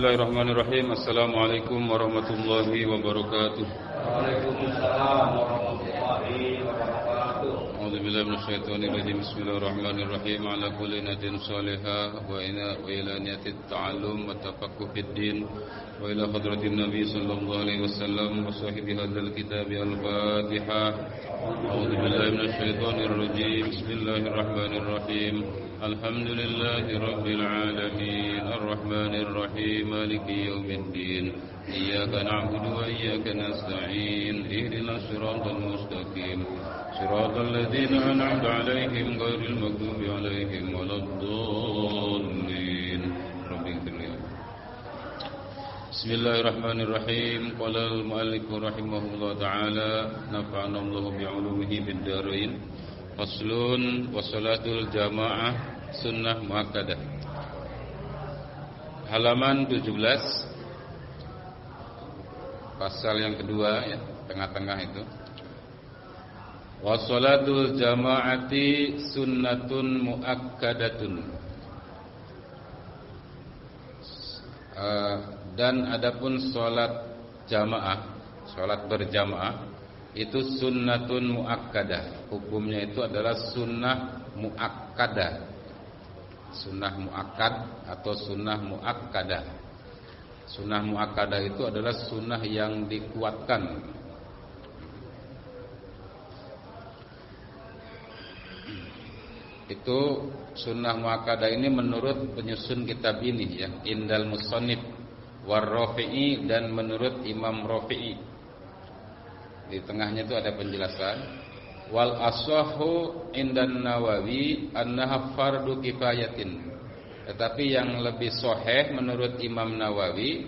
Bismillahirrahmanirrahim. Assalamualaikum warahmatullahi wabarakatuh. Waalaikumsalam warahmatullahi wabarakatuh. A'udzu billahi minasyaitonir rajim. Bismillahirrahmanirrahim. Ala kulli niyatin salihah wa ila niyatit ta'allum wa tafaqquh fid din wa ila hadratin nabi sallallahu alaihi wasallam wa sahibi hadzal kitab al-Fatihah. A'udzu billahi minasyaitonir rajim. Bismillahirrahmanirrahim. Alhamdulillahi rabbil alamin. Arrahmanir rahim. Maliki yaumiddin. Iyyaka na'budu wa iyyaka nasta'in. Ihdinas siratal mustaqim. Siratal ladzina an'amta 'alaihim ghairil maghdubi 'alaihim waladdallin. Bismillahirrahmanirrahim. Qala al-mu'allif rahimahullah ta'ala nafa'ana Allahu bi'ulumihi fid dharain. Faslun wa salatul jamaah sunnah muakkadah. Halaman 17. Pasal yang kedua ya, tengah-tengah itu. Wa salatul jamaati sunnatun muakkadatun. Dan adapun salat jamaah, salat berjamaah itu sunnatun muakkadah. Hukumnya itu adalah sunnah muakkadah. Sunnah muakkad atau sunnah muakkadah. Sunnah muakkadah itu adalah sunnah yang dikuatkan. Itu sunnah muakkadah ini menurut penyusun kitab ini ya, Indal Musannif war Rafi'i, dan menurut Imam Rafi'i. Di tengahnya itu ada penjelasan. Wal ashahu indan Nawawi annaha fardu kifayatin. Tetapi yang lebih sahih menurut Imam Nawawi,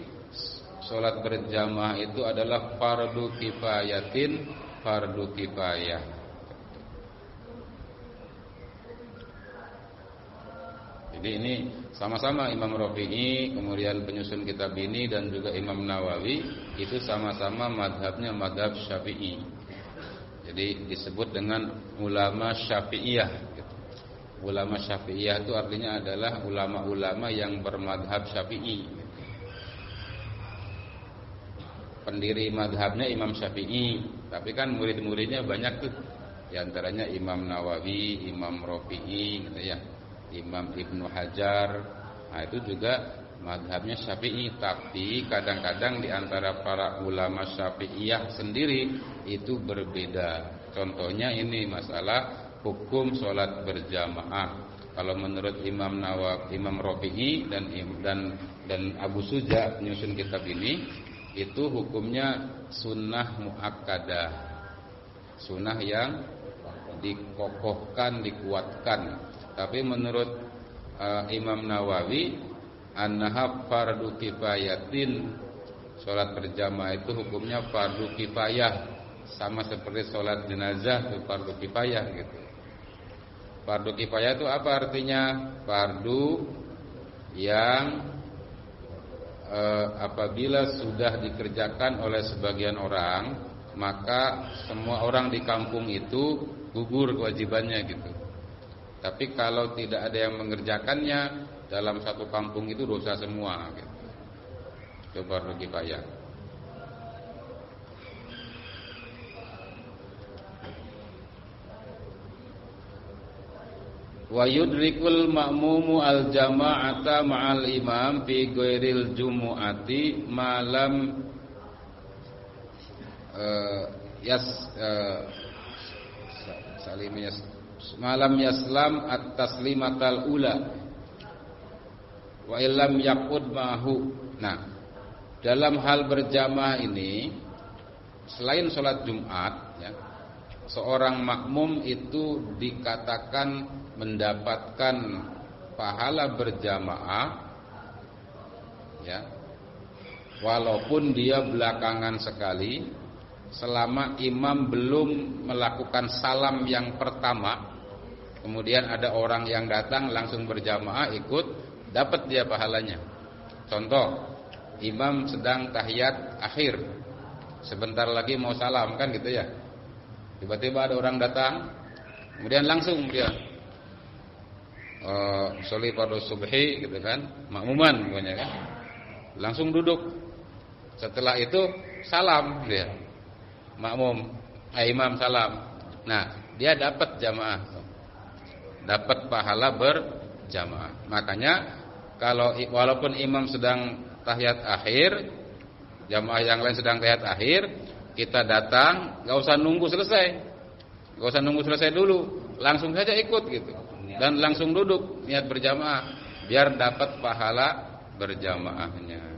salat berjamaah itu adalah fardu kifayatin, fardu kifayah. Jadi ini sama-sama Imam Rafi'i, kemudian penyusun kitab ini, dan juga Imam Nawawi itu sama-sama madhabnya madhab Syafi'i. Jadi disebut dengan ulama Syafi'iyah gitu. Ulama Syafi'iyah itu artinya adalah ulama-ulama yang bermadhab Syafi'i gitu. Pendiri madhabnya Imam Syafi'i, tapi kan murid-muridnya banyak tuh. Di antaranya Imam Nawawi, Imam Rafi'i gitu ya, Imam Ibnu Hajar. Nah itu juga madhabnya Syafi'i. Tapi kadang-kadang di antara para ulama Syafi'iyah sendiri itu berbeda. Contohnya ini masalah hukum sholat berjamaah. Kalau menurut Imam Nawawi, Imam Rafi'i dan Abu Suja penyusun kitab ini, itu hukumnya sunnah muakkadah, sunnah yang dikokohkan, dikuatkan. Tapi menurut Imam Nawawi, annaha fardu kifayatin, salat berjamaah itu hukumnya fardu kifayah, sama seperti salat jenazah itu fardu kifayah gitu. Fardu kifayah itu apa artinya? Fardu yang apabila sudah dikerjakan oleh sebagian orang, maka semua orang di kampung itu gugur kewajibannya gitu. Tapi kalau tidak ada yang mengerjakannya, dalam satu kampung itu dosa semua gitu. Itu fardu kifayah. Wa yudrikul ma'mumu al-jama'ata ma'al imam fi ghairil jumu'ati malam malam yaslam at-taslimatal ula wa illam yaqud ma'hu. Nah, dalam hal berjamaah ini, selain sholat Jumat ya, seorang makmum itu dikatakan mendapatkan pahala berjamaah ya, walaupun dia belakangan sekali, selama imam belum melakukan salam yang pertama. Kemudian ada orang yang datang langsung berjamaah ikut, dapat dia pahalanya. Contoh, imam sedang tahiyat akhir, sebentar lagi mau salam kan gitu ya. Tiba-tiba ada orang datang, kemudian langsung dia sholli fardhu subhi gitu kan, makmuman pokoknya kan. langsung duduk. Setelah itu salam dia. Imam salam. Nah, dia dapat jamaah. Dapat pahala berjamaah. Makanya kalau walaupun imam sedang tahiyat akhir, jamaah yang lain sedang tahiyat akhir, kita datang, enggak usah nunggu selesai. Enggak usah nunggu selesai dulu, langsung saja ikut gitu. Dan langsung duduk niat berjamaah biar dapat pahala berjamaahnya.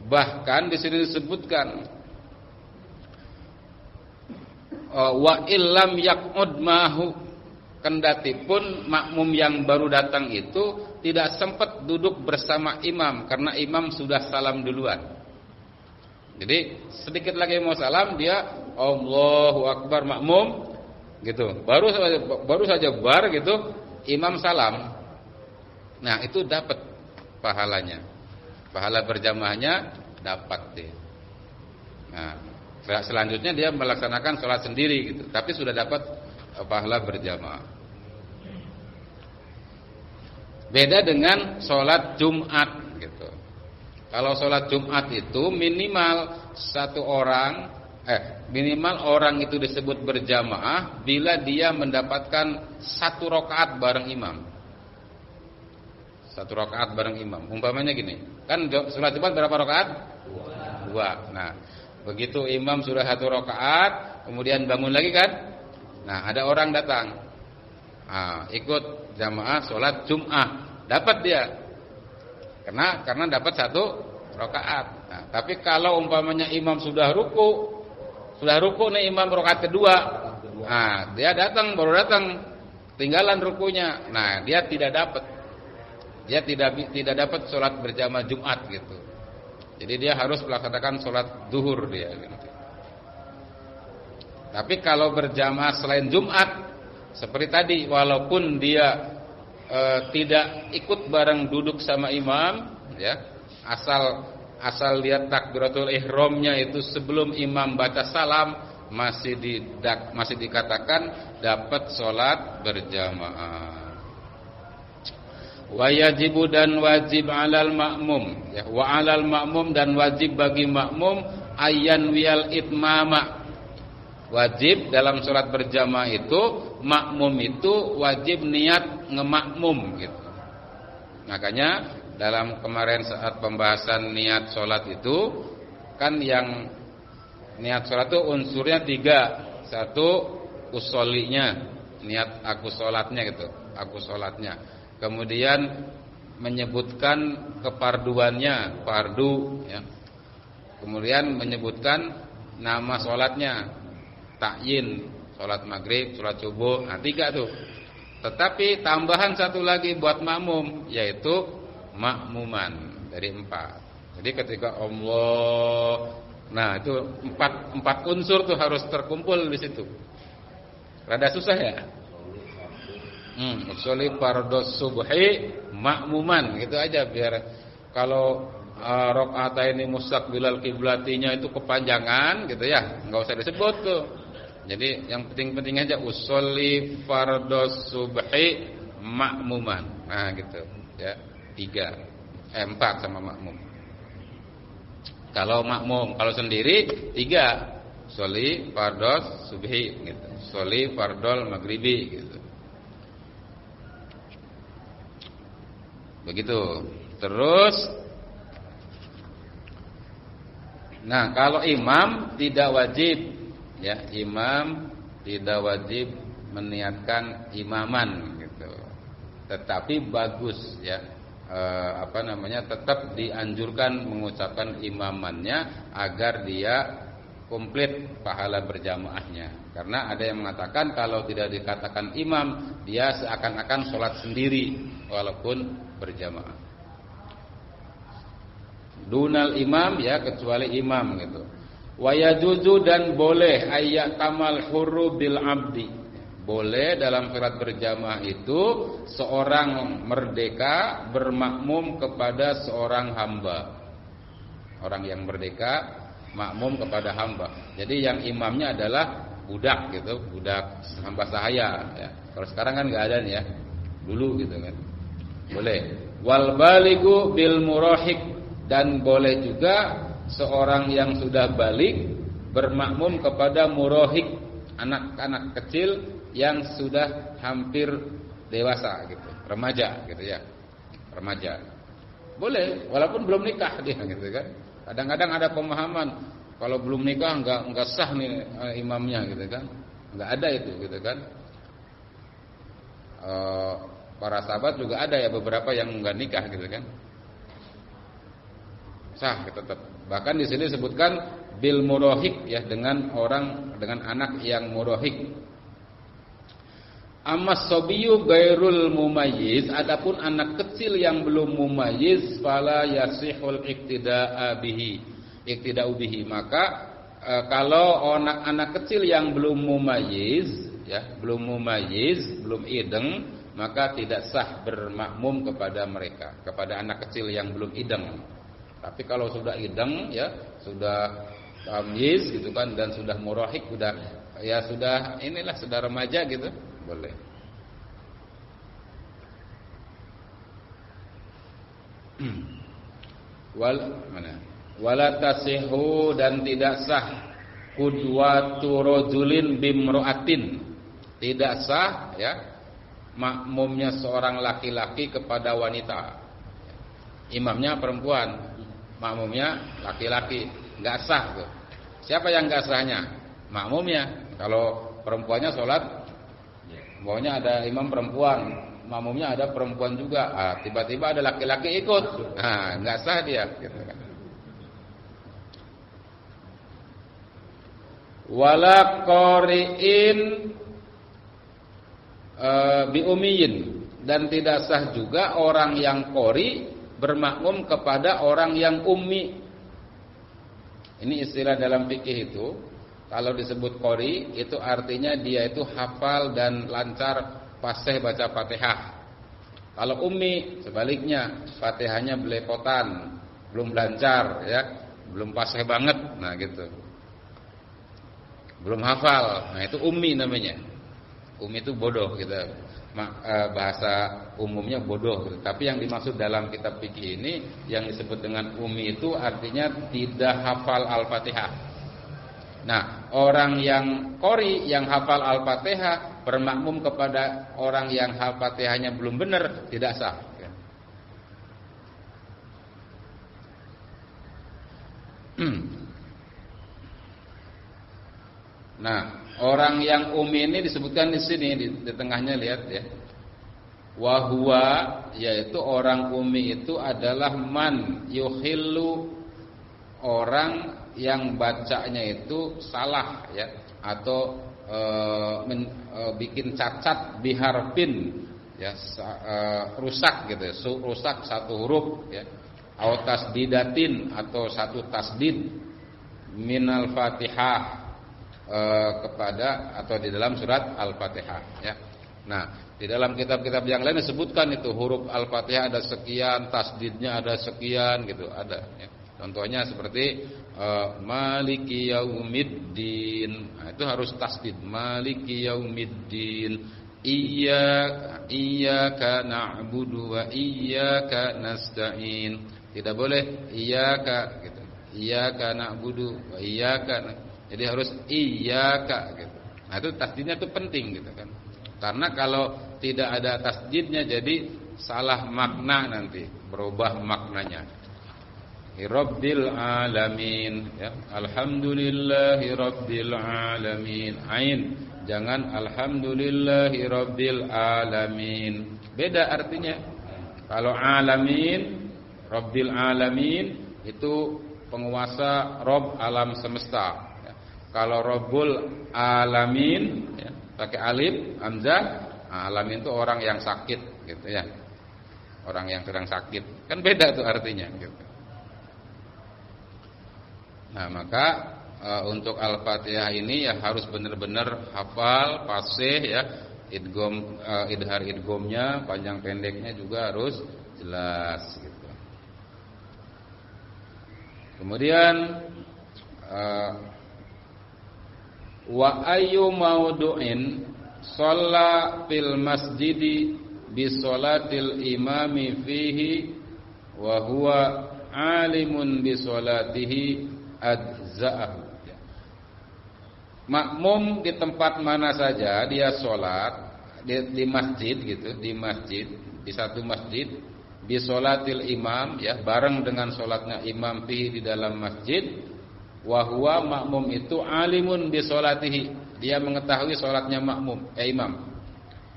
Bahkan di sini disebutkan wa illam yaqud mahu, kendati pun makmum yang baru datang itu tidak sempat duduk bersama imam karena imam sudah salam duluan. Jadi sedikit lagi mau salam dia Allahu Akbar makmum gitu. Baru saja bar gitu imam salam. Nah, itu dapat pahalanya. Pahala berjamaahnya dapat dia. Nah, selanjutnya dia melaksanakan sholat sendiri gitu, tapi sudah dapat pahala berjamaah. Beda dengan sholat Jumat gitu. Kalau sholat Jumat itu minimal orang itu disebut berjamaah bila dia mendapatkan 1 rakaat bareng imam. 1 rakaat bareng imam. Umpamanya gini, kan sholat Jumat berapa rakaat? 2. Nah, begitu imam sudah 1 rakaat, kemudian bangun lagi kan? Nah, ada orang datang. Ikut jamaah sholat Jumat, dapat dia. Karena dapat 1 rakaat. Nah, tapi kalau umpamanya imam sudah ruku nih imam rakaat kedua. Nah, dia baru datang, tinggalan rukunya. Nah, dia tidak dapat. Dia tidak dapat sholat berjamaah Jumat gitu. Jadi dia harus melaksanakan sholat zuhur dia gitu. Tapi kalau berjamaah selain Jumat seperti tadi, walaupun dia tidak ikut bareng duduk sama imam ya, asal lihat takbiratul ihramnya itu sebelum imam baca salam masih dikatakan dapat sholat berjamaah. Wa yajibu dan wajib 'alal ma'mum ya, wa 'alal ma'mum dan wajib bagi makmum ayyan wiyal itmama. Wajib dalam sholat berjamaah itu makmum itu wajib niat ngemakmum gitu. Makanya dalam kemarin saat pembahasan niat sholat itu kan yang niat sholat itu unsurnya 3. 1 usolinya, niat aku sholatnya gitu, aku sholatnya. Kemudian menyebutkan keparduannya, fardu ya. Kemudian menyebutkan nama sholatnya, takyin, sholat maghrib, sholat subuh. Nah, 3 tuh. Tetapi tambahan 1 lagi buat makmum, yaitu makmuman dari 4. Jadi ketika Allah, nah itu 4 unsur tuh harus terkumpul di situ. Rada susah ya. Usholi fardhos subhi makmuman gitu aja, biar kalau rakaataini mustaqbilal kiblatinya itu kepanjangan gitu ya, enggak usah disebut tuh. Jadi yang penting-penting aja usholi fardhos subhi makmuman. Nah gitu ya. 4 sama makmum. Kalau makmum, kalau sendiri 3. Usholi fardhos subhi gitu. Usholi fardhol maghribi gitu. Begitu. Terus nah, kalau imam tidak wajib ya, imam tidak wajib meniatkan imaman gitu. Tetapi bagus ya, tetap dianjurkan mengucapkan imamannya agar dia komplit pahala berjamaahnya. Karena ada yang mengatakan kalau tidak dikatakan imam, dia seakan-akan sholat sendiri walaupun berjamaah. Dunal imam ya, kecuali imam gitu. Wa yajuzu dan boleh ayat tamal hurru bil abdi. Boleh dalam sholat berjamaah itu seorang merdeka bermakmum kepada seorang hamba. Orang yang merdeka makmum kepada hamba. Jadi yang imamnya adalah budak gitu, budak hamba sahaya ya. Kalau sekarang kan enggak ada nih ya. Dulu gitu kan. Boleh. Wal baligu bil murahik, dan boleh juga seorang yang sudah balik bermakmum kepada murahik, anak-anak kecil yang sudah hampir dewasa gitu, remaja gitu ya. Remaja. Boleh walaupun belum nikah dia gitu kan. Kadang-kadang ada pemahaman kalau belum nikah enggak sah nih imamnya gitu kan. Enggak ada itu gitu kan. Para sahabat juga ada ya beberapa yang enggak nikah gitu kan. Sah tetap. Bahkan di sini disebutkan bil murahik ya, dengan anak yang murahik. Amas sobiyu gairul mumayyiz, adapun anak kecil yang belum mumayyiz fala yasihul iktida'u bihi, maka kalau anak kecil yang belum mumayyiz ya, belum ideng, maka tidak sah bermakmum kepada mereka, kepada anak kecil yang belum ideng. Tapi kalau sudah ideng ya, sudah tamyiz gitu kan, dan sudah murahik, sudah remaja gitu, boleh. Wala tasihu, dan tidak sah qudwatu rajulin bimra'atin, tidak sah ya makmumnya seorang laki-laki kepada wanita. Imamnya perempuan, makmumnya laki-laki, enggak sah tuh. Siapa yang enggak sahnya? Makmumnya. Kalau perempuannya sholat, pokoknya ada imam perempuan, makmumnya ada perempuan juga. Tiba-tiba ada laki-laki ikut, enggak sah dia. Gitu kan. Wala qari'in bi ummiyin, dan tidak sah juga orang yang qari bermakmum kepada orang yang ummi. Ini istilah dalam fikih itu. Kalau disebut qari itu artinya dia itu hafal dan lancar fasih baca Fatihah. Kalau ummi sebaliknya, Fatihahnya belepotan, belum lancar ya, belum fasih banget. Nah gitu. Belum hafal. Nah itu ummi namanya. Ummi itu bodoh gitu. Bahasa umumnya bodoh gitu. Tapi yang dimaksud dalam kitab fikih ini yang disebut dengan ummi itu artinya tidak hafal Al-Fatihah. Nah, orang yang qori yang hafal Al-Fatihah bermakmum kepada orang yang Al-Fatihahnya belum benar, tidak sah. Nah, orang yang ummi ini disebutkan di sini di tengahnya, lihat ya. Wa huwa, yaitu orang ummi itu adalah man yuhillu, orang yang bacanya itu salah ya, atau bikin cacat biharfin ya, rusak gitu ya, rusak satu huruf ya, atau tasdidatin, atau satu tasdid minal Fatihah, kepada atau di dalam surat Al-Fatihah ya. Nah, di dalam kitab-kitab yang lain disebutkan itu huruf Al-Fatihah ada sekian, tasdidnya ada sekian gitu, ada ya. Contohnya seperti Maliki Yaumiddin. Nah, itu harus tasdid, Maliki Yaumiddin. Iyyaka na'budu wa iyyaka nasta'in. Tidak boleh iyyaka gitu. Iyyaka na'budu wa iyyaka. Jadi harus iyyaka gitu. Nah, itu tasdidnya itu penting gitu kan. Karena kalau tidak ada tasdidnya jadi salah makna, nanti berubah maknanya. Rabbil alamin ya. Alhamdulillahi rabbil alamin. Ain, jangan alhamdulillahi rabbil alamin. Beda artinya. Kalau alamin, rabbil alamin itu penguasa, Rabb alam semesta ya. Kalau rabbul alamin ya, pakai alif hamzah, alamin itu orang yang sakit gitu ya. Orang yang sedang sakit. Kan beda tuh artinya gitu. Nah, maka untuk Al-Fatihah ini ya harus benar-benar hafal, fasih ya, idhar idghamnya, panjang pendeknya juga harus jelas gitu. Kemudian wa ayyu maudu'in shalla fil masjidi bi sholatil imami fihi wa huwa alimun bi sholatihi adza'ahu. Makmum di tempat mana saja dia sholat, di masjid gitu, di satu masjid, bi sholatil imam ya, bareng dengan sholatnya imam fihi di dalam masjid, wa huwa makmum itu alimun bi sholatihi, dia mengetahui sholatnya imam,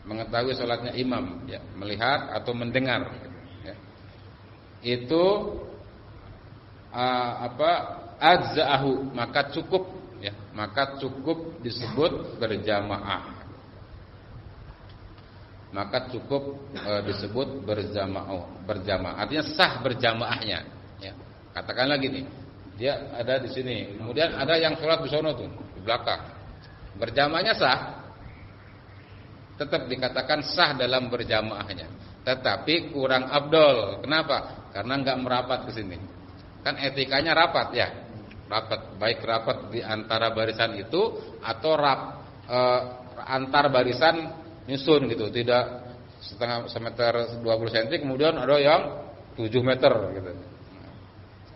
mengetahui sholatnya imam ya, melihat atau mendengar ya. Itu adza'ahu, maka cukup ya, maka cukup disebut berjamaah. Maka cukup disebut berjamaah. Artinya sah berjamaahnya ya. Katakanlah gini, dia ada di sini, kemudian ada yang sholat di sono tuh, di belakang. Berjamaahnya sah. Tetap dikatakan sah dalam berjamaahnya. Tetapi kurang afdol. Kenapa? Karena enggak merapat ke sini. Kan etikanya rapat ya. Rapat, baik rapat di antara barisan itu atau antar barisan nyusun gitu, tidak setengah semeter 20 cm kemudian ada yang 7 meter gitu.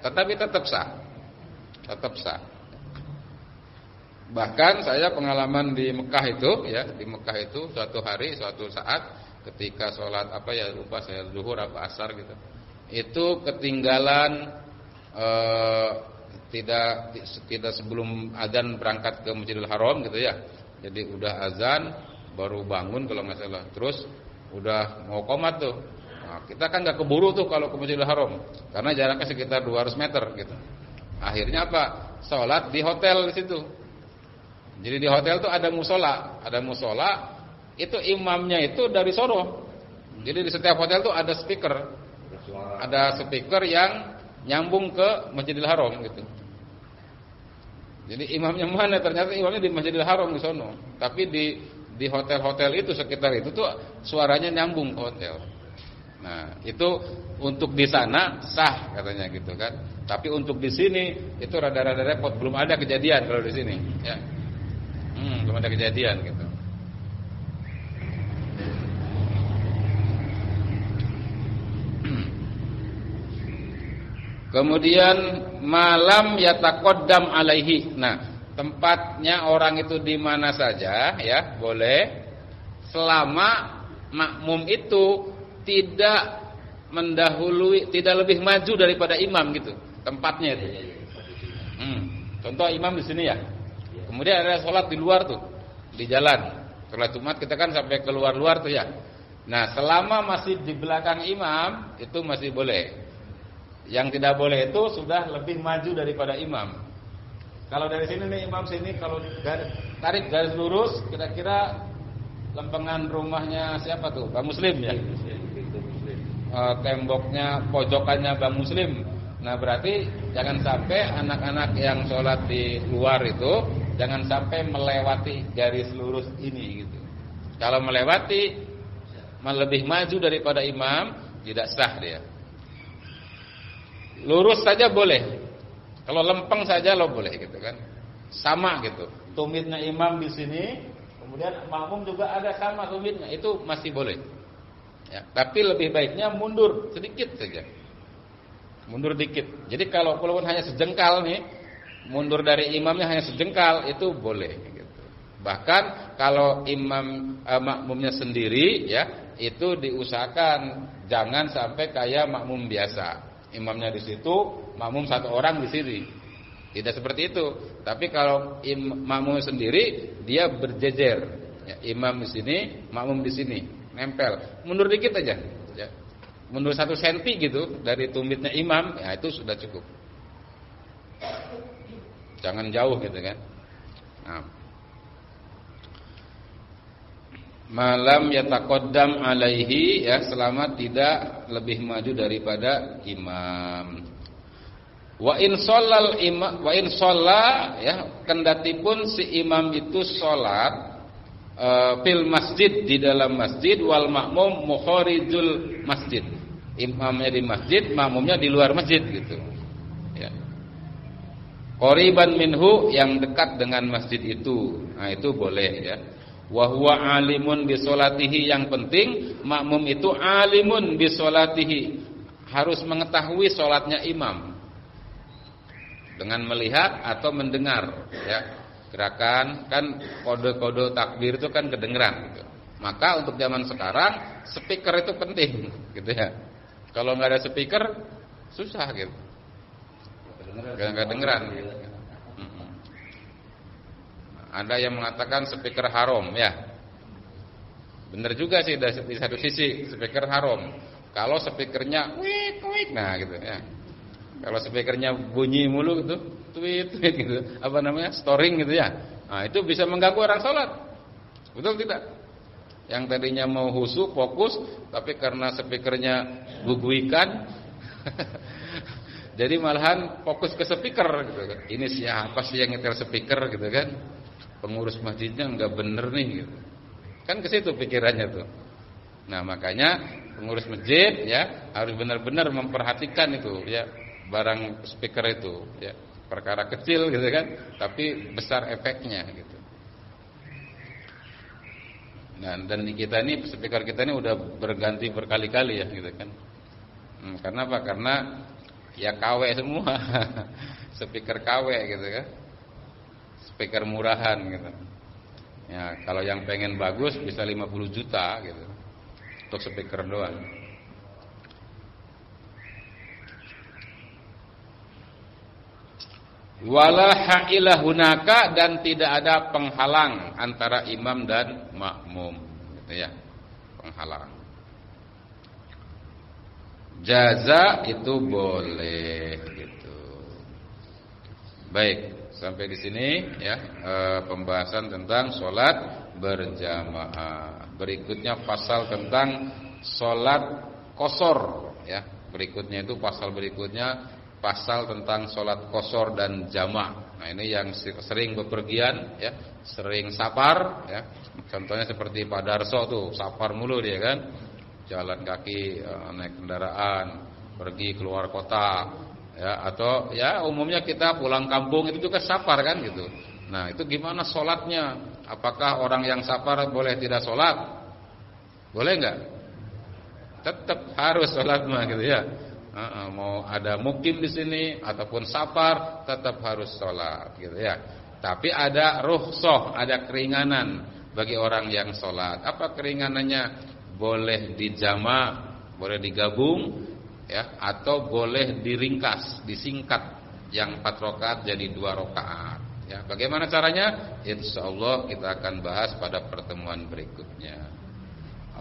Tetapi tetap sah. Tetap sah. Bahkan saya pengalaman di Mekah itu ya, di Mekah itu suatu hari, suatu saat ketika sholat lupa saya, zuhur apa asar gitu. Itu ketinggalan tidak sebelum azan berangkat ke Masjidil Haram gitu ya. Jadi udah azan baru bangun kalau nggak salah, terus udah mau qomat tuh. Nah, kita kan nggak keburu tuh kalau ke Masjidil Haram karena jaraknya sekitar 200 meter gitu. Akhirnya apa? Sholat di hotel di situ. Jadi di hotel tuh ada musola, itu imamnya itu dari sono. Jadi di setiap hotel tuh ada speaker yang nyambung ke Masjidil Haram gitu. Jadi imamnya mana? Ternyata imamnya di Masjidil Haram di sono. Tapi di hotel-hotel itu sekitar itu tuh suaranya nyambung ke hotel. Nah, itu untuk di sana sah katanya gitu kan. Tapi untuk di sini itu rada-rada repot, belum ada kejadian kalau di sini, ya. Belum ada kejadian gitu. Kemudian malam yataqaddam alaihi. Nah, tempatnya orang itu di mana saja ya, boleh selama makmum itu tidak mendahului, tidak lebih maju daripada imam gitu. Tempatnya itu. Contoh imam di sini ya. Kemudian ada sholat di luar tuh, di jalan. Sholat Jumat kita kan sampai keluar-luar tuh ya. Nah, selama masih di belakang imam itu masih boleh. Yang tidak boleh itu sudah lebih maju daripada imam. Kalau dari sini nih imam sini, kalau tarik garis lurus, kira-kira lempengan rumahnya siapa tuh? Bang Muslim ya. Temboknya, pojokannya Bang Muslim. Nah, berarti jangan sampai anak-anak yang sholat di luar itu jangan sampai melewati garis lurus ini gitu. Kalau melewati lebih maju daripada imam, tidak sah dia. Lurus saja boleh. Kalau lempeng saja lo boleh gitu kan. Sama gitu. Tumitnya imam di sini, kemudian makmum juga ada sama tumitnya, itu masih boleh. Ya, tapi lebih baiknya mundur sedikit saja. Mundur dikit. Jadi kalau walaupun hanya sejengkal nih, mundur dari imamnya hanya sejengkal itu boleh gitu. Bahkan kalau imam makmumnya sendiri ya, itu diusahakan jangan sampai kayak makmum biasa. Imamnya di situ, makmum satu orang di sini. Tidak seperti itu. Tapi kalau makmum sendiri, dia berjejer. Ya, imam di sini, makmum di sini, nempel. Mundur dikit aja. Ya. Mundur 1 senti gitu dari tumitnya imam, ya itu sudah cukup. Jangan jauh gitu kan. Nah. Malam yataqaddam alaihi ya, selama tidak lebih maju daripada imam. Wa in shallal imam wa in shalla ya, kendatipun si imam itu salat fil masjid, di dalam masjid, wal makmum mukharijul masjid. Imamnya di masjid, makmumnya di luar masjid gitu. Ya. Qoriban minhu, yang dekat dengan masjid itu. Nah, itu boleh ya. Wa huwa alimun bi sholatihi, yang penting makmum itu alimun bi sholatihi, harus mengetahui salatnya imam dengan melihat atau mendengar, ya. Gerakan kan kode-kode takbir itu kan kedengeran gitu. Maka untuk zaman sekarang speaker itu penting gitu ya. Kalau nggak ada speaker susah gitu. Nggak dengeran gitu. Ada yang mengatakan speaker haram, ya. Benar juga sih di satu sisi speaker haram. Kalau speakernya wik wik, nah gitu ya. Kalau speakernya bunyi mulu gitu, tweet tweet gitu, apa namanya, storing gitu ya. Nah itu bisa mengganggu orang sholat, betul tidak? Yang tadinya mau husuk fokus, tapi karena speakernya guguikan, jadi malahan fokus ke speaker gitu. Ini siapa sih yang nyetel speaker gitu kan? Pengurus masjidnya nggak bener nih gitu. Kan ke situ pikirannya tuh. Nah, makanya pengurus masjid ya harus benar-benar memperhatikan itu ya, barang speaker itu ya. Perkara kecil gitu kan, tapi besar efeknya gitu. Nah, dan di kita ini speaker kita ini udah berganti berkali-kali ya gitu kan. Karena apa? Karena ya KW semua. Speaker KW gitu kan. Speaker murahan gitu. Ya, kalau yang pengen bagus bisa 50 juta gitu. Untuk speaker doang. Wala ha'ila hunaka, dan tidak ada penghalang antara imam dan makmum gitu ya. Penghalang. Jaza itu boleh gitu. Baik. Sampai di sini ya pembahasan tentang sholat berjamaah. Berikutnya pasal tentang sholat qashar ya. Berikutnya itu pasal berikutnya pasal tentang sholat qashar dan jamaah. Nah ini yang sering bepergian ya, sering safar ya. Contohnya seperti Pak Darso tuh safar mulu dia kan, jalan kaki, naik kendaraan, pergi keluar kota. Ya, atau ya umumnya kita pulang kampung itu juga safar kan gitu. Nah itu gimana sholatnya? Apakah orang yang safar boleh tidak sholat? Boleh nggak? Tetap harus sholat mah gitu ya. Mau ada mukim di sini ataupun safar tetap harus sholat gitu ya. Tapi ada rukhsah, ada keringanan bagi orang yang sholat. Apa keringanannya? Boleh dijama', boleh digabung. Ya, atau boleh diringkas, disingkat, yang 4 rakaat jadi 2 rakaat. Ya, bagaimana caranya? Insyaallah kita akan bahas pada pertemuan berikutnya.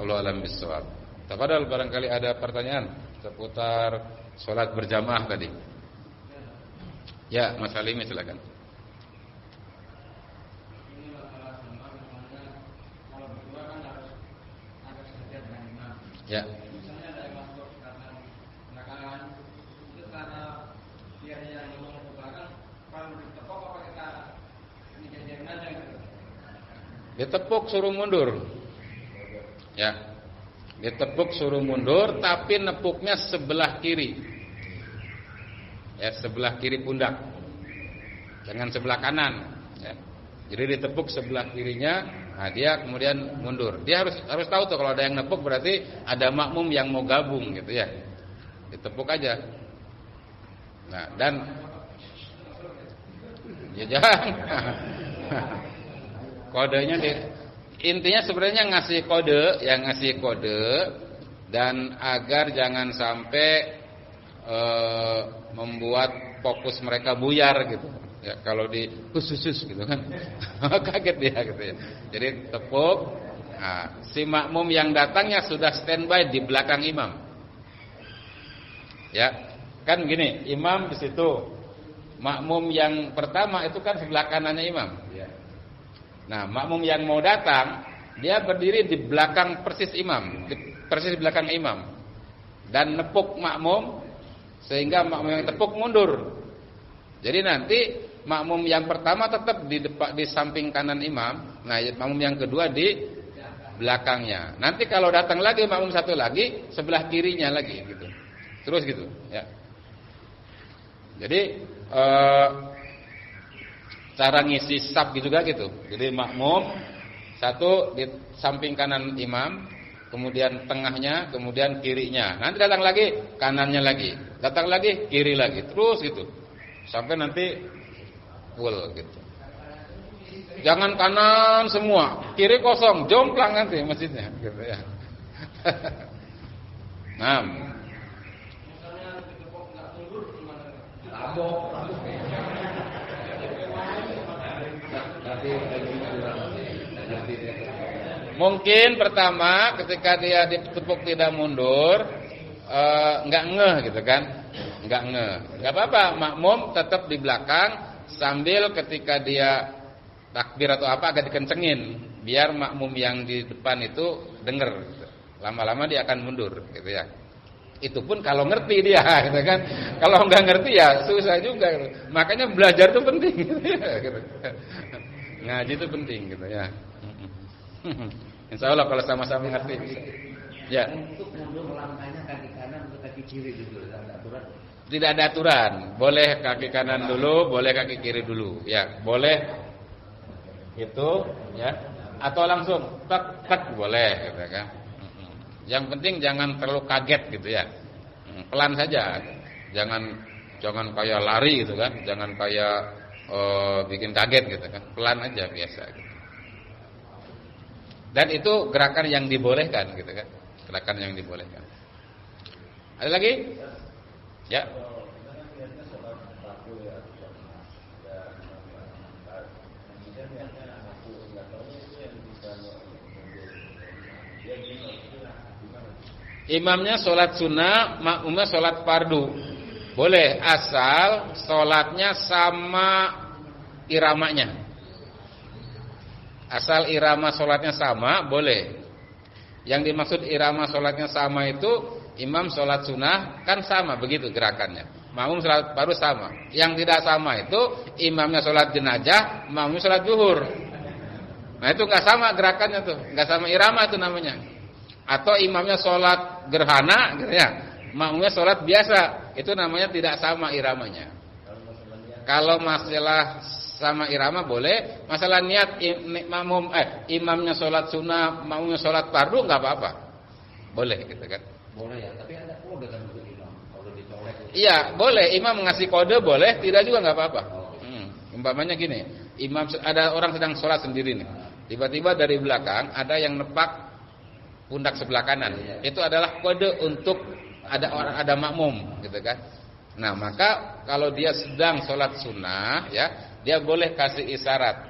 Allahu a'lam bishawab. Tafadhal, barangkali ada pertanyaan seputar sholat berjamaah tadi. Ya, Mas Halimi silakan. Ya. Ditepuk suruh mundur. Ya. Ditepuk suruh mundur, tapi nepuknya sebelah kiri. Ya, sebelah kiri pundak. Jangan sebelah kanan, ya. Jadi ditepuk sebelah kirinya, nah dia kemudian mundur. Dia harus tahu tuh kalau ada yang nepuk berarti ada makmum yang mau gabung gitu ya. Ditepuk aja. Nah, dan ya jangan. Kodenya intinya sebenarnya ngasih kode dan agar jangan sampai membuat fokus mereka buyar gitu. Ya kalau di khusus gitu kan. Kaget dia gitu ya. Jadi tepuk. Nah, si makmum yang datangnya sudah standby di belakang imam. Ya. Kan gini, imam di situ. Makmum yang pertama itu kan sebelah kanannya imam. Nah, makmum yang mau datang, dia berdiri di belakang persis imam, persis di belakang imam, dan nepuk makmum, sehingga makmum yang tepuk mundur. Jadi nanti makmum yang pertama tetap di samping kanan imam, nah makmum yang kedua di belakangnya. Nanti kalau datang lagi makmum satu lagi, sebelah kirinya lagi, gitu. Terus gitu, ya. Jadi cara ngisi saf juga gitu. Jadi makmum Satu di samping kanan imam, kemudian tengahnya, kemudian kirinya. Nanti datang lagi kanannya lagi, datang lagi kiri lagi, terus gitu. Sampai nanti full gitu. Jangan kanan semua, kiri kosong, jomplang nanti masjidnya gitu ya. Nah, mungkin pertama ketika dia ditepuk tidak mundur, nggak ngeh gitu kan, nggak ngeh, nggak apa-apa, makmum tetap di belakang sambil ketika dia takbir atau apa agak dikencengin, biar makmum yang di depan itu denger. Lama-lama dia akan mundur, gitu ya. Itu pun kalau ngerti dia, gitu kan. Kalau nggak ngerti ya susah juga. Gitu. Makanya belajar itu penting, gitu ya. Gitu. Ngaji itu penting, gitu ya. Insya Allah kalau sama-sama ngerti. Ya. Untuk mundur melangkahnya kaki kanan atau kaki kiri dulu, ada aturan? Tidak ada aturan. Boleh kaki kanan dulu, boleh kaki kiri dulu. Ya, boleh. Itu, ya. Atau langsung tak boleh, gitu kan. Yang penting jangan terlalu kaget gitu ya. Pelan saja. Jangan kayak lari gitu kan. Jangan kayak bikin kaget gitu kan. Pelan aja biasa gitu. Dan itu gerakan yang dibolehkan gitu kan. Gerakan yang dibolehkan. Ada lagi? Ya. Imamnya sholat sunnah, makmumnya sholat fardu. Boleh asal sholatnya sama iramanya. Asal irama sholatnya sama, boleh. Yang dimaksud irama sholatnya sama itu, imam sholat sunnah kan sama begitu gerakannya. Makmum sholat fardu sama. Yang tidak sama itu, imamnya sholat jenazah, makmumnya sholat zuhur. Nah itu nggak sama gerakannya tuh, nggak sama irama itu namanya. Atau imamnya sholat gerhana gitu ya, makmumnya sholat biasa, itu namanya tidak sama iramanya. Kalau masalah sama irama boleh, masalah niat imamnya sholat sunnah, makmumnya sholat fardu nggak apa-apa, boleh gitu kan? Boleh ya, tapi ada kode kan untuk imam kalau dicolek. Iya boleh, imam ngasih kode boleh, tidak juga nggak apa-apa. Umpamanya gini, ada orang sedang sholat sendiri nih, tiba-tiba dari belakang ada yang nepak pundak sebelah kanan, itu adalah kode untuk ada makmum, gitu kan? Nah maka kalau dia sedang sholat sunnah, ya dia boleh kasih isyarat,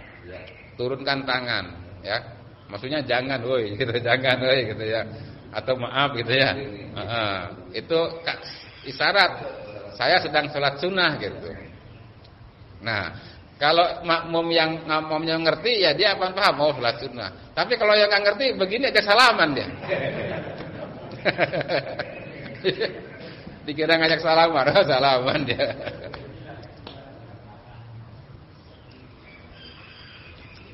turunkan tangan, ya, maksudnya jangan, woi, gitu, jangan, woi, gitu ya, atau maaf, gitu ya, itu isyarat, saya sedang sholat sunnah, gitu. Nah. Kalau makmumnya ngerti ya dia akan paham, oh sholat sunnah. Tapi kalau yang nggak ngerti begini aja salaman dia. Dikira ngajak salaman, salaman dia.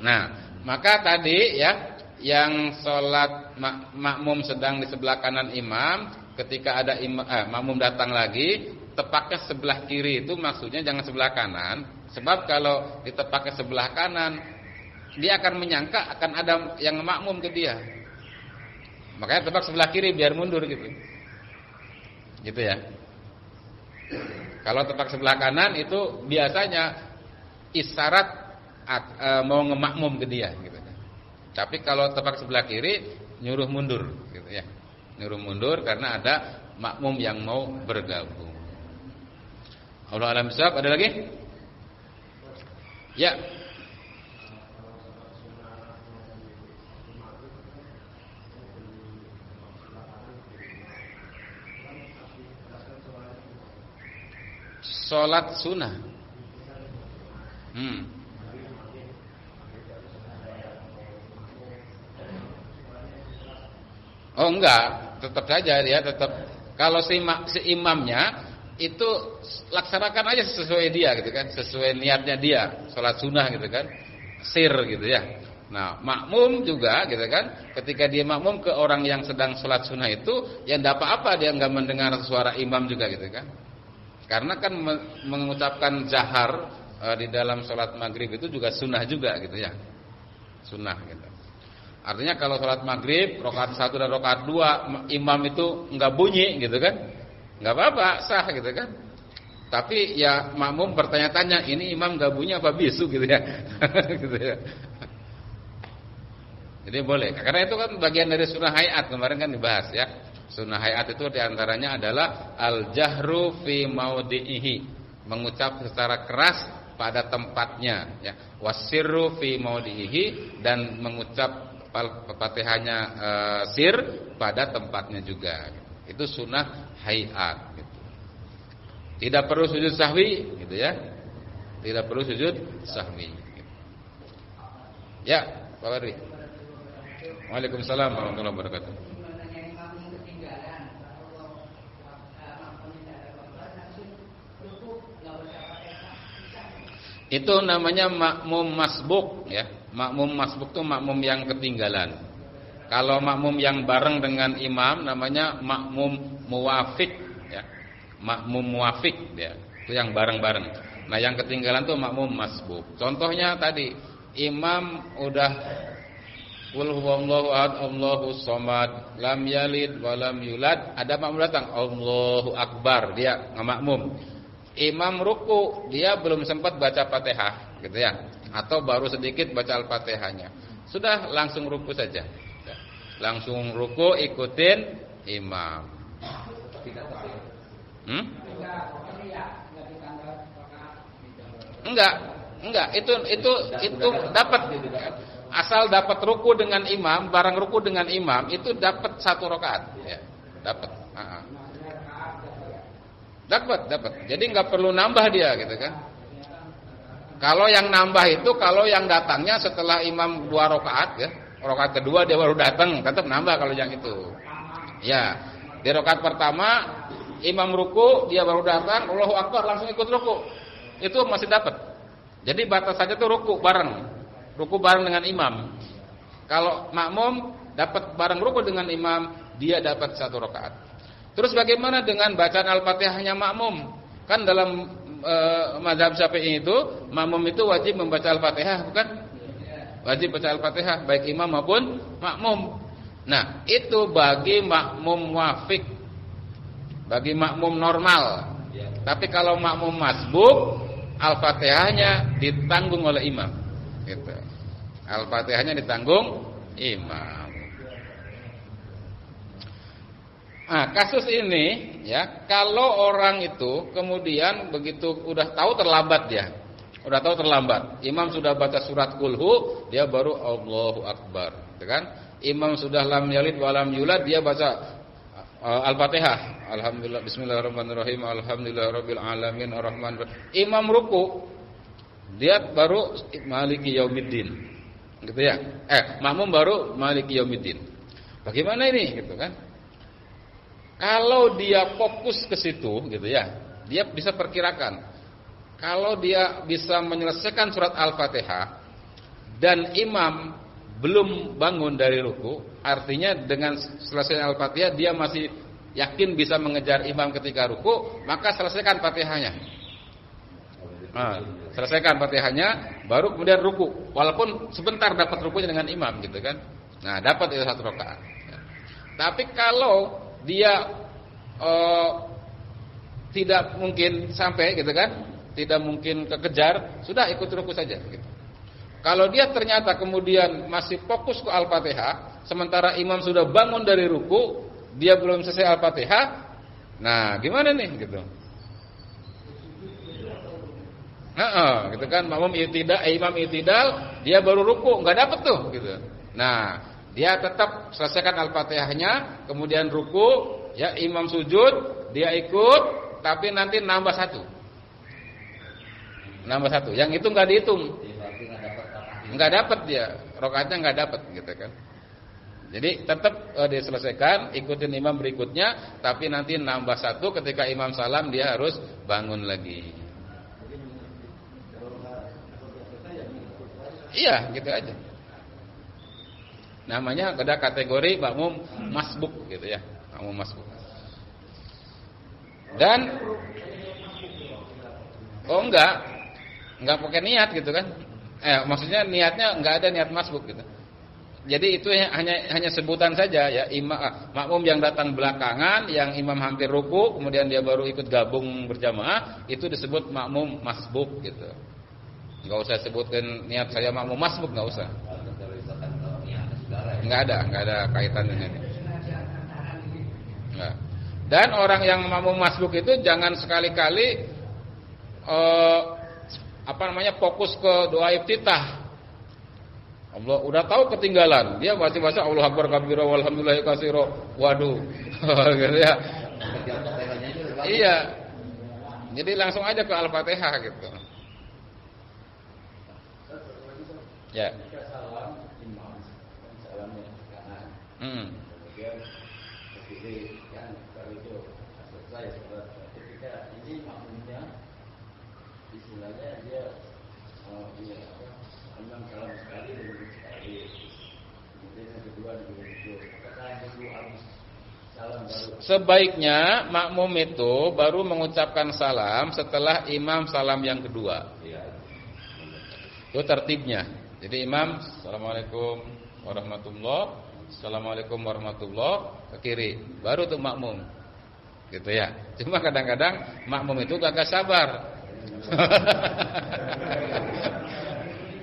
Nah, maka tadi ya yang sholat makmum sedang di sebelah kanan imam, ketika ada makmum datang lagi, tepaknya sebelah kiri itu maksudnya jangan sebelah kanan. Sebab kalau ditepaknya sebelah kanan, dia akan menyangka akan ada yang makmum ke dia. Makanya tepak sebelah kiri biar mundur gitu. Gitu ya. Kalau tepak sebelah kanan itu biasanya isyarat mau ngemakmum ke dia gitu. Tapi kalau tepak sebelah kiri nyuruh mundur gitu ya. Nyuruh mundur karena ada makmum yang mau bergabung. Allah alam bisawab. Ada lagi? Ya. Sholat sunnah. Oh enggak, tetap saja dia tetap. Kalau si imamnya itu laksanakan aja sesuai dia gitu kan, sesuai niatnya dia, sholat sunnah gitu kan, sir gitu ya. Nah makmum juga gitu kan, ketika dia makmum ke orang yang sedang sholat sunnah itu, ya tidak apa-apa dia nggak mendengar suara imam juga gitu kan, karena kan mengucapkan jahar di dalam sholat maghrib itu juga sunnah juga gitu ya, sunnah gitu. Artinya kalau sholat maghrib rakaat 1 dan rakaat 2 imam itu enggak bunyi gitu kan, enggak apa-apa, sah gitu kan. Tapi ya makmum bertanya-tanya, ini imam enggak bunyi apa bisu gitu ya. Gitu ya. Jadi boleh. Karena itu kan bagian dari sunnah hayat, kemarin kan dibahas ya. Sunnah hayat itu diantaranya adalah al-jahru fi maudhihi, mengucap secara keras pada tempatnya ya. Wasirru fi maudhihi, dan mengucap Fatihahnya sir pada tempatnya juga. Itu sunnah hayat gitu. Tidak perlu sujud sahwi gitu ya. Tidak perlu sujud sahwi gitu. Ya, Pak Wardi. Waalaikumsalam warahmatullahi wabarakatuh. Itu namanya makmum masbuk ya. Makmum masbuk itu makmum yang ketinggalan. Kalau makmum yang bareng dengan imam namanya makmum muwafiq ya. Makmum muwafiq ya. Itu yang bareng-bareng. Nah, yang ketinggalan tuh makmum masbuk. Contohnya tadi imam udah qul huwallahu ahad Allahus samad lam yalid wa lam yulad, ada makmum datang Allahu akbar, dia makmum. Imam ruku, dia belum sempat baca Fatihah gitu ya, atau baru sedikit baca Al-Fatihahnya. Sudah langsung ruku saja. Langsung ruku ikutin imam. Enggak, itu dapat. Asal dapat ruku dengan imam, barang ruku dengan imam itu dapat 1 rakaat ya. Dapat. Dapat. Jadi nggak perlu nambah dia gitu kan. Kalau yang nambah itu kalau yang datangnya setelah imam 2 rakaat ya, rakaat kedua dia baru datang, tetap nambah kalau yang itu. Ya, di rakaat pertama imam ruku, dia baru datang, Allahu akbar langsung ikut ruku. Itu masih dapat. Jadi batasannya tuh ruku bareng dengan imam. Kalau makmum dapat bareng ruku dengan imam, dia dapat 1 rakaat. Terus bagaimana dengan bacaan Al-Fatihahnya makmum? Kan dalam mazhab Syafi'i itu makmum itu wajib membaca Al-Fatihah, bukan? Wajib baca Al-Fatihah baik imam maupun makmum. Nah, itu bagi makmum muwafiq, bagi makmum normal. Tapi kalau makmum masbuk, Al-Fatihahnya ditanggung oleh imam. Gitu. Al-Fatihahnya ditanggung imam. Nah, kasus ini ya, kalau orang itu kemudian begitu udah tahu terlambat dia. Udah tahu terlambat. Imam sudah baca surat Qulhu, dia baru Allahu akbar, gitu kan? Imam sudah lam yalid wa lam yulad, dia baca Al-Fatihah. Alhamdulillah, bismillahirrahmanirrahim, alhamdulillahirabbil alamin, arrahmanirrahim. Imam ruku, dia baru maliki yaumiddin. Gitu ya. Makmum baru maliki yaumiddin. Bagaimana ini gitu kan? Kalau dia fokus ke situ gitu ya, dia bisa perkirakan. Kalau dia bisa menyelesaikan surat Al-Fatihah dan imam belum bangun dari ruku, artinya dengan selesai Al-Fatihah dia masih yakin bisa mengejar imam ketika ruku, maka selesaikan Fatihahnya. Selesaikan Fatihahnya baru kemudian ruku. Walaupun sebentar dapat rukunya dengan imam gitu kan. Nah, dapat itu 1 rakaat. Tapi kalau dia tidak mungkin sampai gitu kan, tidak mungkin kekejar, sudah ikut ruku saja gitu. Kalau dia ternyata kemudian masih fokus ke Al-Fatihah, sementara imam sudah bangun dari ruku, dia belum selesai Al-Fatihah, nah gimana nih gitu? Gitu kan, makmum imam i'tidal, dia baru ruku, nggak dapat tuh gitu. Nah, dia tetap selesaikan Al-Fatihahnya, kemudian ruku, ya imam sujud, dia ikut, tapi nanti nambah 1. Nambah 1. Yang itu nggak dihitung. Nggak dapat dia, rakaatnya nggak dapat gitu kan. Jadi tetap diselesaikan, ikutin imam berikutnya, tapi nanti nambah 1 ketika imam salam dia harus bangun lagi. Iya, gitu aja. Namanya ada kategori makmum masbuk gitu ya, makmum masbuk. Dan enggak pakai niat gitu kan? Maksudnya niatnya enggak ada niat masbuk gitu. Jadi itu hanya sebutan saja ya, makmum yang datang belakangan, yang imam hampir ruku, kemudian dia baru ikut gabung berjamaah, itu disebut makmum masbuk gitu. Enggak usah sebutkan niat saya makmum masbuk, enggak usah. Enggak ada kaitan dengan ini. Enggak. Dan orang yang makmum masbuk itu jangan sekali-kali fokus ke doa iftitah. Allah udah tahu ketinggalan, dia masih baca Allahu Akbar kabira walhamdulillahi katsira. Waduh. Gitu ya. Iya. Jadi langsung aja ke Al-Fatihah gitu. Ya. Kemudian ke kiri kan kalau itu selesai ketika ini makmumnya istilahnya dia imam salam sekali dan sekali, kemudian yang kedua begitu. Apakah yang kedua habis salam baru? Sebaiknya makmum itu baru mengucapkan salam setelah imam salam yang kedua. Iya. Itu tertibnya. Jadi imam assalamualaikum warahmatullahi, assalamualaikum warahmatullahi, ke kiri, baru tuh makmum. Gitu ya. Cuma kadang-kadang makmum itu gak sabar.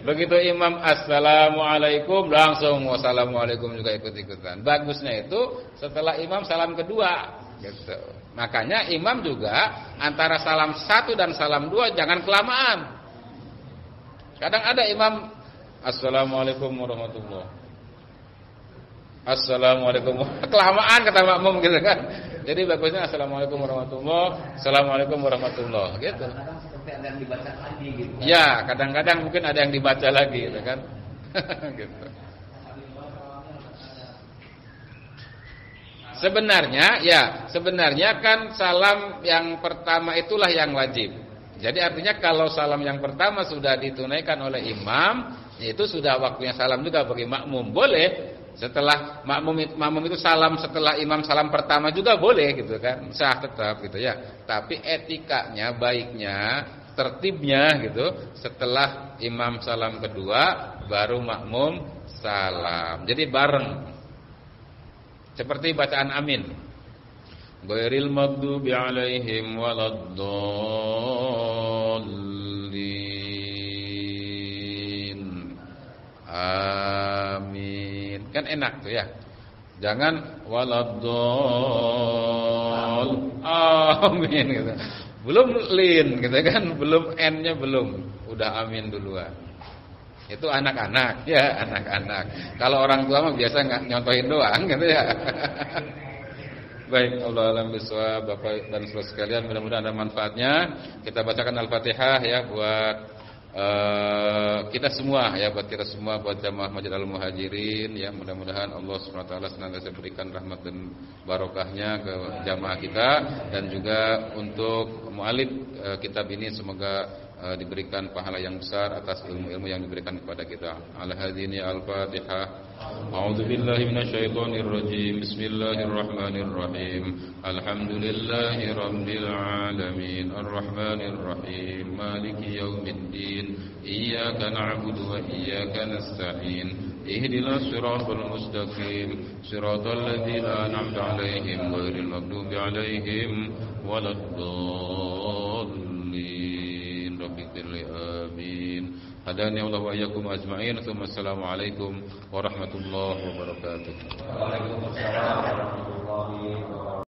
Begitu imam assalamualaikum langsung wassalamualaikum juga ikut-ikutan. Bagusnya itu setelah imam salam kedua gitu. Makanya imam juga antara salam 1 dan salam 2 jangan kelamaan. Kadang ada imam assalamualaikum warahmatullahi, assalamualaikum, kelamaan kata makmum gitu kan. Jadi bagusnya assalamualaikum warahmatullahi, assalamualaikum warahmatullahi gitu. Kadang-kadang ada yang dibaca lagi gitu. Ya, kadang-kadang mungkin ada yang dibaca lagi gitu kan. Gitu. Sebenarnya kan salam yang pertama itulah yang wajib. Jadi artinya kalau salam yang pertama sudah ditunaikan oleh imam, itu sudah waktunya salam juga bagi makmum. Boleh setelah makmum itu salam setelah imam salam pertama juga boleh gitu kan, sah tetap gitu ya. Tapi etikanya, baiknya, tertibnya gitu, setelah imam salam kedua baru makmum salam. Jadi bareng. Seperti bacaan amin. Ghairil maghdubi alaihim waladdallin. Amin. Kan enak tuh ya. Jangan waladdall. Amin gitu. Belum lin gitu kan, belum n-nya belum. Udah amin duluan. Itu anak-anak ya, anak-anak. Kalau orang tua mah biasa nggak nyontohin doang gitu ya. Baik, Allah alam bisawab, Bapak dan Saudara sekalian, mudah-mudahan ada manfaatnya. Kita bacakan Al-Fatihah ya buat kita semua ya, buat kita semua, buat jamaah Masjid Al-Muhajirin ya. Mudah-mudahan Allah Subhanahu wa taala senantiasa berikan rahmat dan barokahnya ke jamaah kita, dan juga untuk mualif kitab ini semoga diberikan pahala yang besar atas ilmu-ilmu yang diberikan kepada kita. Al-hadini al-Fatihah. A'udzu billahi minasyaitonir rajim. Bismillahirrahmanirrahim. Alhamdulillahi rabbil alamin. Arrahmanir rahim. Maliki yaumiddin. Iyyaka na'budu wa iyyaka nasta'in. Ihdinas siratal mustaqim. Siratal ladzina an'amta 'alaihim ghairil maghdubi 'alaihim waladdallin. Amin. Hadani Allah wa iyyakum ajma'in. Assalamualaikum warahmatullahi wabarakatuh. Waalaikumsalam warahmatullahi wabarakatuh.